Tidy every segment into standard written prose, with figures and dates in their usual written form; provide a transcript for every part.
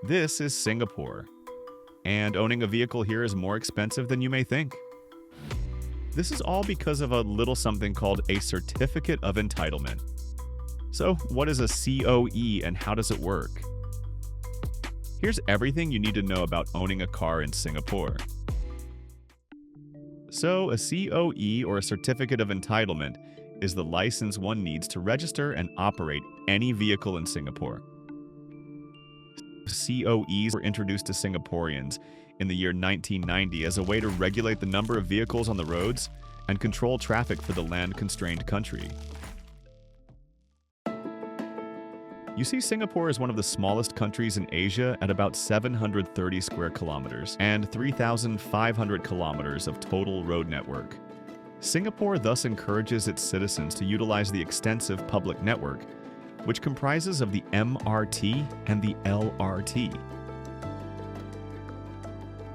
This is Singapore, and owning a vehicle here is more expensive than you may think. This is all because of a little something called a Certificate of Entitlement. So, what is a C.O.E. and how does it work? Here's everything you need to know about owning a car in Singapore. So, a C.O.E. or a Certificate of Entitlement is the license one needs to register and operate any vehicle in Singapore. C.O.Es were introduced to Singaporeans in the year 1990 as a way to regulate the number of vehicles on the roads and control traffic for the land-constrained country. You see, Singapore is one of the smallest countries in Asia at about 730 square kilometers and 3,500 kilometers of total road network. Singapore thus encourages its citizens to utilize the extensive public network, which comprises of the MRT and the LRT.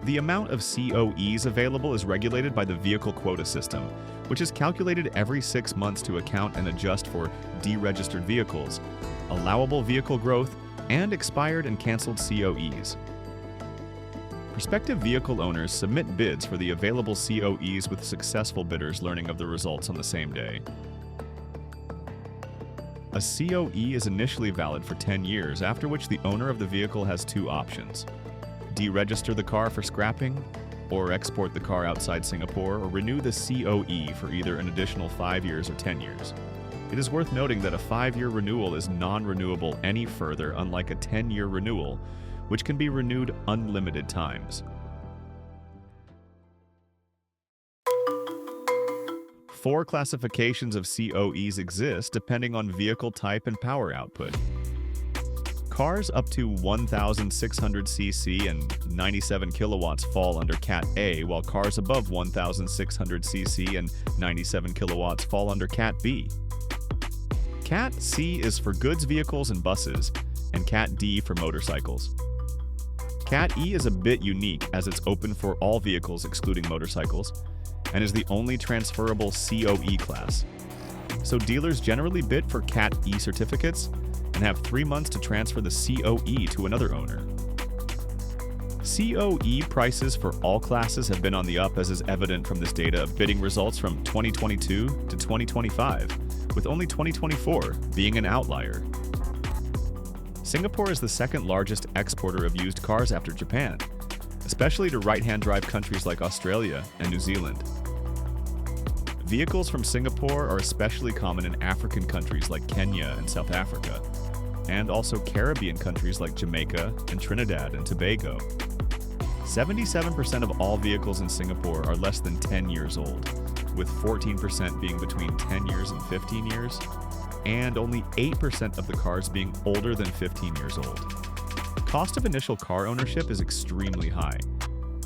The amount of C.O.Es available is regulated by the vehicle quota system, which is calculated every 6 months to account and adjust for deregistered vehicles, allowable vehicle growth, and expired and canceled C.O.Es. Prospective vehicle owners submit bids for the available C.O.Es with successful bidders learning of the results on the same day. A C.O.E. is initially valid for 10 years, after which the owner of the vehicle has two options: deregister the car for scrapping, or export the car outside Singapore, or renew the C.O.E. for either an additional 5 years or 10 years. It is worth noting that a 5-year renewal is non-renewable any further, unlike a 10-year renewal, which can be renewed unlimited times. 4 classifications of C.O.Es exist depending on vehicle type and power output. Cars up to 1,600 cc and 97 kilowatts fall under Cat A, while cars above 1,600 cc and 97 kilowatts fall under Cat B. Cat C is for goods vehicles and buses, and Cat D for motorcycles. Cat E is a bit unique as it's open for all vehicles excluding motorcycles, and is the only transferable C.O.E. class. So dealers generally bid for Cat E certificates and have 3 months to transfer the C.O.E. to another owner. C.O.E. prices for all classes have been on the up, as is evident from this data of bidding results from 2022 to 2025, with only 2024 being an outlier. Singapore is the second largest exporter of used cars after Japan, especially to right-hand drive countries like Australia and New Zealand. Vehicles from Singapore are especially common in African countries like Kenya and South Africa, and also Caribbean countries like Jamaica and Trinidad and Tobago. 77% of all vehicles in Singapore are less than 10 years old, with 14% being between 10 years and 15 years, and only 8% of the cars being older than 15 years old. Cost of initial car ownership is extremely high.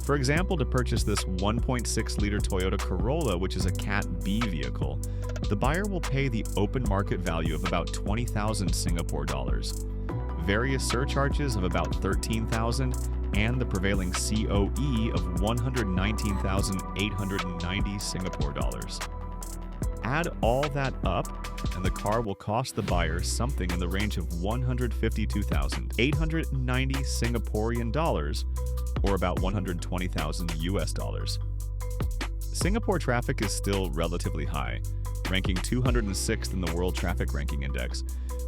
For example, to purchase this 1.6-liter Toyota Corolla, which is a Cat B vehicle, the buyer will pay the open market value of about 20,000 Singapore dollars, various surcharges of about 13,000, and the prevailing C.O.E. of 119,890 Singapore dollars. Add all that up, and the car will cost the buyer something in the range of 152,890 Singaporean dollars, or about 120,000 US dollars. Singapore traffic is still relatively high, ranking 206th in the World Traffic Ranking Index,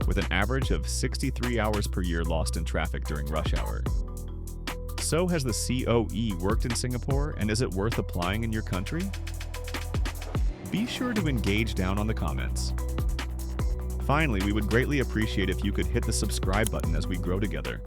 with an average of 63 hours per year lost in traffic during rush hour. So has the C.O.E. worked in Singapore, and is it worth applying in your country? Be sure to engage down on the comments. Finally, we would greatly appreciate if you could hit the subscribe button as we grow together.